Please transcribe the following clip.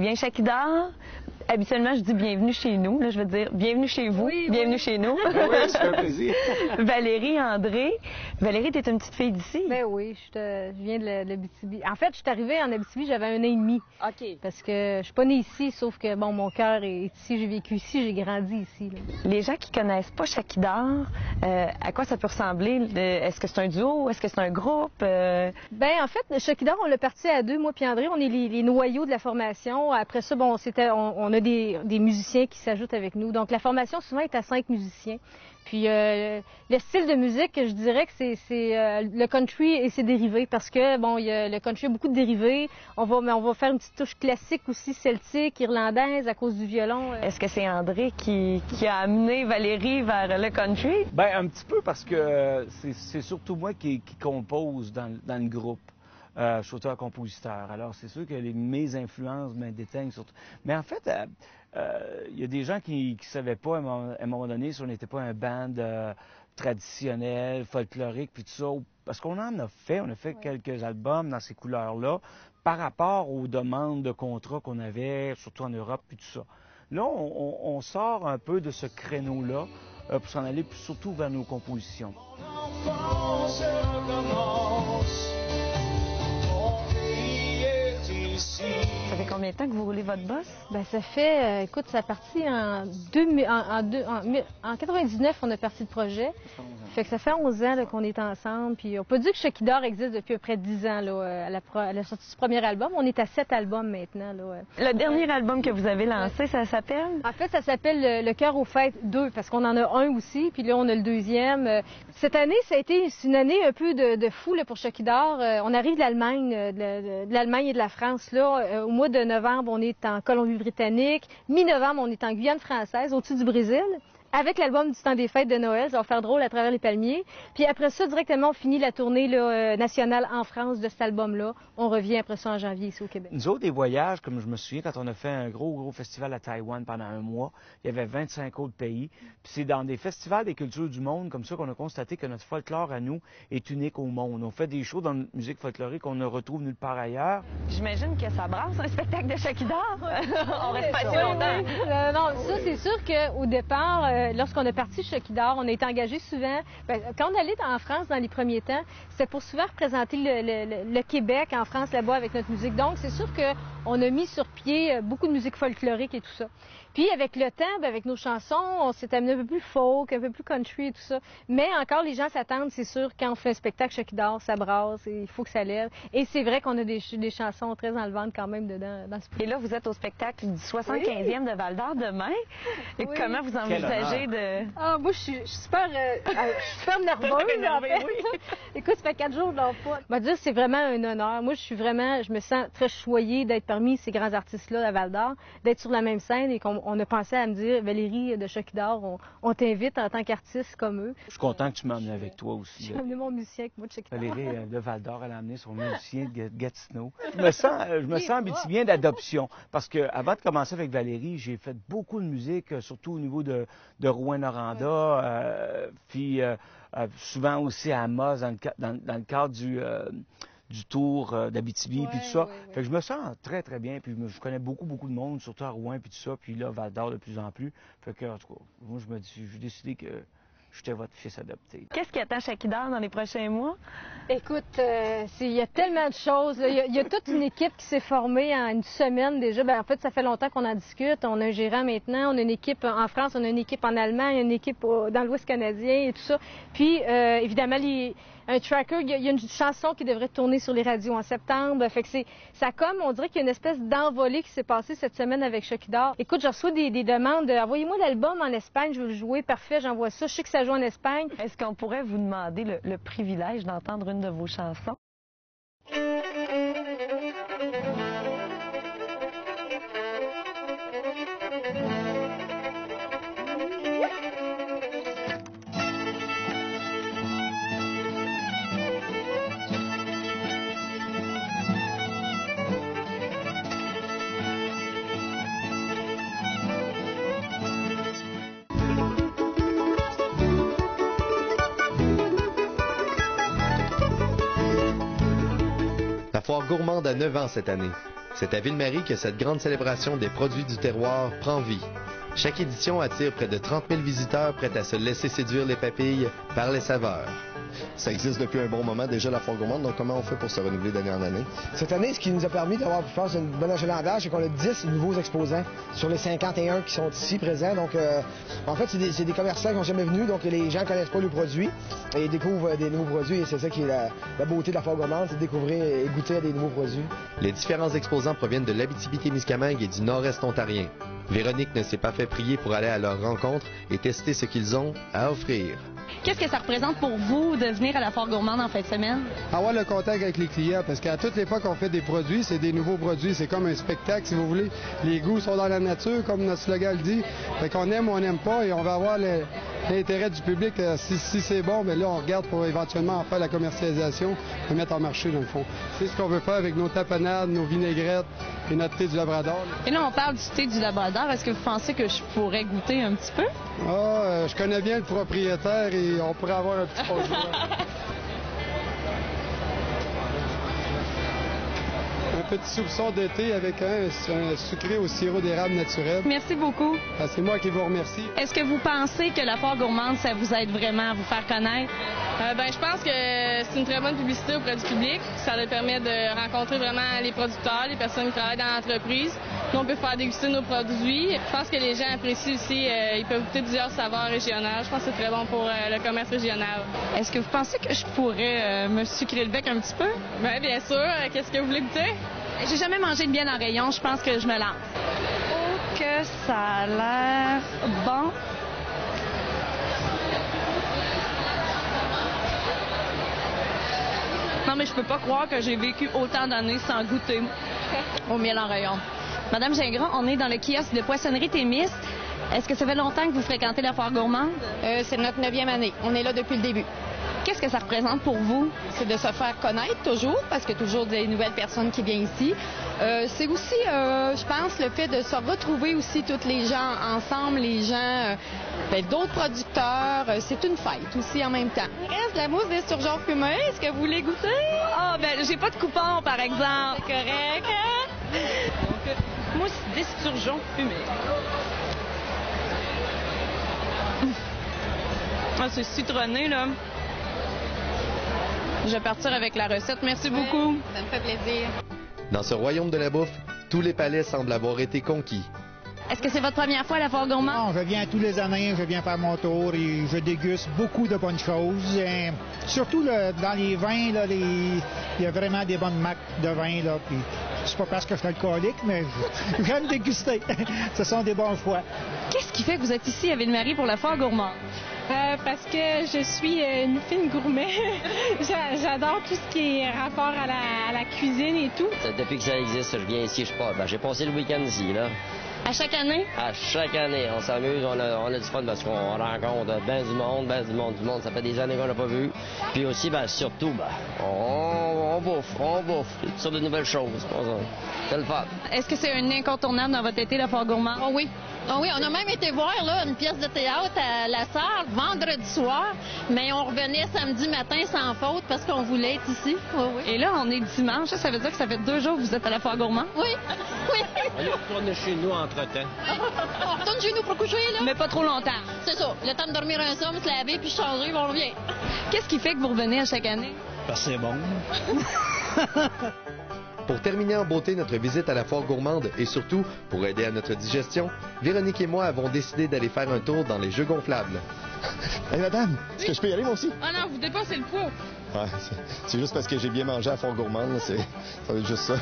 bien, Chakidar. Habituellement, je dis bienvenue chez nous. Là, je veux dire bienvenue chez vous, bienvenue chez nous. Oui, ça fait plaisir. Valérie, André. Valérie, t'es une petite fille d'ici? Ben oui, je viens de l'Abitibi. En fait, je suis arrivée en Abitibi, j'avais 1 an et demi. OK. Parce que je suis pas née ici, sauf que bon, mon cœur est ici, j'ai vécu ici, j'ai grandi ici. Là. Les gens qui connaissent pas Chakidar, à quoi ça peut ressembler? Est-ce que c'est un duo? Est-ce que c'est un groupe? Ben en fait, Chakidar, on l'a parti à 2, moi puis André. On est les noyaux de la formation. Après ça, bon, on a des musiciens qui s'ajoutent avec nous. Donc la formation souvent est à 5 musiciens. Puis le style de musique, je dirais que c'est le country et ses dérivés parce que bon, le country a beaucoup de dérivés. On va faire une petite touche classique aussi, celtique, irlandaise à cause du violon. Est-ce que c'est André qui a amené Valérie vers le country? Ben un petit peu parce que c'est surtout moi qui compose dans le groupe. Je suis auteur-compositeur. Alors, c'est sûr que mes influences me déteignent surtout. Mais en fait, il y a des gens qui ne savaient pas à un moment donné si on n'était pas un band traditionnel, folklorique, puis tout ça. Parce qu'on en a fait. On a fait quelques albums dans ces couleurs-là par rapport aux demandes de contrats qu'on avait, surtout en Europe, puis tout ça. Là, on sort un peu de ce créneau-là pour s'en aller surtout vers nos compositions. Ça fait combien de temps que vous roulez votre boss? Ben ça fait, écoute, ça a parti en 99, on a parti le projet. Fait que ça fait 11 ans qu'on est ensemble. Puis on peut dire que Chakidar existe depuis à peu près 10 ans là, à la sortie du premier album. On est à 7 albums maintenant. Là. Le dernier album que vous avez lancé, ça s'appelle? En fait, ça s'appelle Le Cœur aux Fêtes 2 parce qu'on en a un aussi. Puis là, on a le deuxième. Cette année, c'est une année un peu de fou là, pour Chakidar. On arrive de l'Allemagne, de l'Allemagne et de la France. Là, au mois de novembre, on est en Colombie-Britannique. Mi-novembre, on est en Guyane française, au-dessus du Brésil. Avec l'album du temps des fêtes de Noël, ça va faire drôle à travers les palmiers. Puis après ça, directement, on finit la tournée là, nationale en France de cet album-là. On revient après ça en janvier ici au Québec. Nous autres, des voyages, comme je me souviens, quand on a fait un gros festival à Taïwan pendant un mois, il y avait 25 autres pays. Puis c'est dans des festivals des cultures du monde comme ça qu'on a constaté que notre folklore à nous est unique au monde. On fait des shows dans notre musique folklorique qu'on ne retrouve nulle part ailleurs. J'imagine que ça brasse un spectacle de Chakidar. On reste pas si longtemps. Non, ça, c'est sûr qu'au départ, lorsqu'on est parti chez Chakidar, on a été engagé souvent. Quand on allait en France dans les premiers temps, c'était pour souvent représenter le Québec en France là-bas avec notre musique. Donc, c'est sûr qu'on a mis sur pied beaucoup de musique folklorique et tout ça. Puis, avec le temps, avec nos chansons, on s'est amené un peu plus folk, un peu plus country et tout ça. Mais encore, les gens s'attendent, c'est sûr, quand on fait un spectacle Chakidar, ça brasse, et il faut que ça lève. Et c'est vrai qu'on a des chansons très enlevantes quand même dedans dans ce Et là, vous êtes au spectacle du 75e de Val-d'Or demain. Et comment vous envisagez de... Ah, moi, je suis super nerveuse. En fait. Écoute, ça fait 4 jours de l'enfant. Je vais dire, c'est vraiment un honneur. Moi, je me sens très choyée d'être parmi ces grands artistes-là à Val-d'Or, d'être sur la même scène et qu'on a pensé à me dire, Valérie de Chakidar, on t'invite en tant qu'artiste comme eux. Je suis content que tu m'emmènes avec toi aussi. J'ai amené mon musicien avec moi de Chakidar. Valérie de Val-d'Or, elle a amené son musicien de Gatineau. Je me sens abitibien d'adoption parce que avant de commencer avec Valérie, j'ai fait beaucoup de musique, surtout au niveau de Rouyn-Noranda, puis souvent aussi à Amos dans le cadre du tour d'Abitibi, puis tout ça. Fait que je me sens très, très bien, puis je connais beaucoup de monde, surtout à Rouen, puis tout ça, puis là, Val-d'Or de plus en plus. Fait que, en tout cas, moi, j'ai décidé que j'étais votre fils adopté. Qu'est-ce qui attend Chakidar dans les prochains mois? Écoute, il y a tellement de choses. Il y a toute une équipe qui s'est formée en une semaine déjà. En fait, ça fait longtemps qu'on en discute. On a un gérant maintenant, on a une équipe en France, on a une équipe en Allemagne, une équipe dans l'Ouest canadien et tout ça. Puis, évidemment, un tracker, il y a une chanson qui devrait tourner sur les radios en septembre. Fait que on dirait qu'il y a une espèce d'envolée qui s'est passée cette semaine avec Chakidar. Écoute, je reçois des demandes envoyez-moi l'album en Espagne, je veux le jouer, parfait, j'envoie ça. Je sais que ça joue en Espagne. Est-ce qu'on pourrait vous demander le privilège d'entendre une de vos chansons? La foire gourmande a 9 ans cette année. C'est à Ville-Marie que cette grande célébration des produits du terroir prend vie. Chaque édition attire près de 30 000 visiteurs prêts à se laisser séduire les papilles par les saveurs. Ça existe depuis un bon moment déjà, la Foire Gourmande, donc comment on fait pour se renouveler d'année en année? Cette année, ce qui nous a permis d'avoir, je pense, une bonne achalandage, c'est qu'on a 10 nouveaux exposants sur les 51 qui sont ici présents. Donc, en fait, c'est des commerçants qui n'ont jamais venus, donc les gens ne connaissent pas le produit et ils découvrent des nouveaux produits. Et c'est ça qui est la beauté de la Foire Gourmande, c'est de découvrir et goûter à des nouveaux produits. Les différents exposants proviennent de l'Abitibi-Témiscamingue et du nord-est ontarien. Véronique ne s'est pas fait prier pour aller à leur rencontre et tester ce qu'ils ont à offrir. Qu'est-ce que ça représente pour vous de venir à la Foire Gourmande en fin de semaine? Avoir le contact avec les clients, parce qu'à toutes les fois qu'on fait des produits, c'est des nouveaux produits. C'est comme un spectacle, si vous voulez. Les goûts sont dans la nature, comme notre slogan le dit. Fait qu'on aime ou on n'aime pas, et on va avoir l'intérêt du public. Si c'est bon, bien là, on regarde pour éventuellement en faire la commercialisation et mettre en marché, dans le fond. C'est ce qu'on veut faire avec nos tapenades, nos vinaigrettes et notre thé du Labrador. Et là, on parle du thé du Labrador. Est-ce que vous pensez que je pourrais goûter un petit peu? Je connais bien le propriétaire et on pourrait avoir un petit bonjour. Un petit soupçon de thé avec un sucré au sirop d'érable naturel. Merci beaucoup. C'est moi qui vous remercie. Est-ce que vous pensez que la Foire Gourmande, ça vous aide vraiment à vous faire connaître? Je pense que c'est une très bonne publicité auprès du public. Ça leur permet de rencontrer vraiment les producteurs, les personnes qui travaillent dans l'entreprise. Nous, on peut faire déguster nos produits. Je pense que les gens apprécient aussi. Ils peuvent goûter plusieurs saveurs régionales. Je pense que c'est très bon pour le commerce régional. Est-ce que vous pensez que je pourrais me sucrer le bec un petit peu? Bien, bien sûr. Qu'est-ce que vous voulez goûter? J'ai jamais mangé de miel en rayon. Je pense que je me lance. Oh, que ça a l'air bon. Non, mais je peux pas croire que j'ai vécu autant d'années sans goûter au miel en rayon. Madame Gingras, on est dans le kiosque de poissonnerie Témis. Est-ce que ça fait longtemps que vous fréquentez la Foire Gourmande? C'est notre 9e année. On est là depuis le début. Qu'est-ce que ça représente pour vous? C'est de se faire connaître toujours, parce qu'il y a toujours des nouvelles personnes qui viennent ici. C'est aussi, je pense, le fait de se retrouver aussi toutes les gens ensemble, les gens, d'autres producteurs. C'est une fête aussi en même temps. Il reste de la mousse d'esturgeon fumée. Est-ce que vous voulez goûter? Ah, j'ai pas de coupon, par exemple. C'est correct, hein? Mousse d'esturgeon fumée. Ah, c'est citronné, là. Je vais partir avec la recette. Merci beaucoup. Ça me fait plaisir. Dans ce royaume de la bouffe, tous les palais semblent avoir été conquis. Est-ce que c'est votre première fois à la Foire Gourmande? Non, je viens tous les années, je viens faire mon tour et je déguste beaucoup de bonnes choses. Surtout dans les vins, là, il y a vraiment des bonnes marques de vin. Là, puis c'est pas parce que je suis alcoolique, mais j'aime déguster. Ce sont des bons choix. Qu'est-ce qui fait que vous êtes ici à Ville-Marie pour la Foire Gourmande? Parce que je suis une fine gourmet. J'adore tout ce qui est rapport à la cuisine et tout. Depuis que ça existe, je viens ici, j'ai passé le week-end ici, là. À chaque année? À chaque année. On s'amuse, on a du fun parce qu'on rencontre bien du monde. Ça fait des années qu'on n'a pas vu. Puis aussi, surtout, on bouffe. Toutes sortes de nouvelles choses. C'est le fun. Est-ce que c'est un incontournable dans votre été, la Foire Gourmande? Oh oui. Oh oui, on a même été voir là, une pièce de théâtre à La Sarre vendredi soir, mais on revenait samedi matin sans faute parce qu'on voulait être ici. Oh oui. Et là, on est dimanche. Ça veut dire que ça fait 2 jours que vous êtes à la Foire Gourmande? Oui. On est retourné chez nous entre-temps. On retourne chez nous pour coucher, là? Mais pas trop longtemps. C'est ça. Le temps de dormir un somme, se laver, puis changer, on revient. Qu'est-ce qui fait que vous revenez à chaque année? Parce que c'est bon. Pour terminer en beauté notre visite à la Foire Gourmande et surtout pour aider à notre digestion, Véronique et moi avons décidé d'aller faire un tour dans les jeux gonflables. Hey madame, est-ce que je peux y aller moi aussi? Ah non, vous dépassez le poids. Ouais, c'est juste parce que j'ai bien mangé à la Foire Gourmande, ça va être juste ça.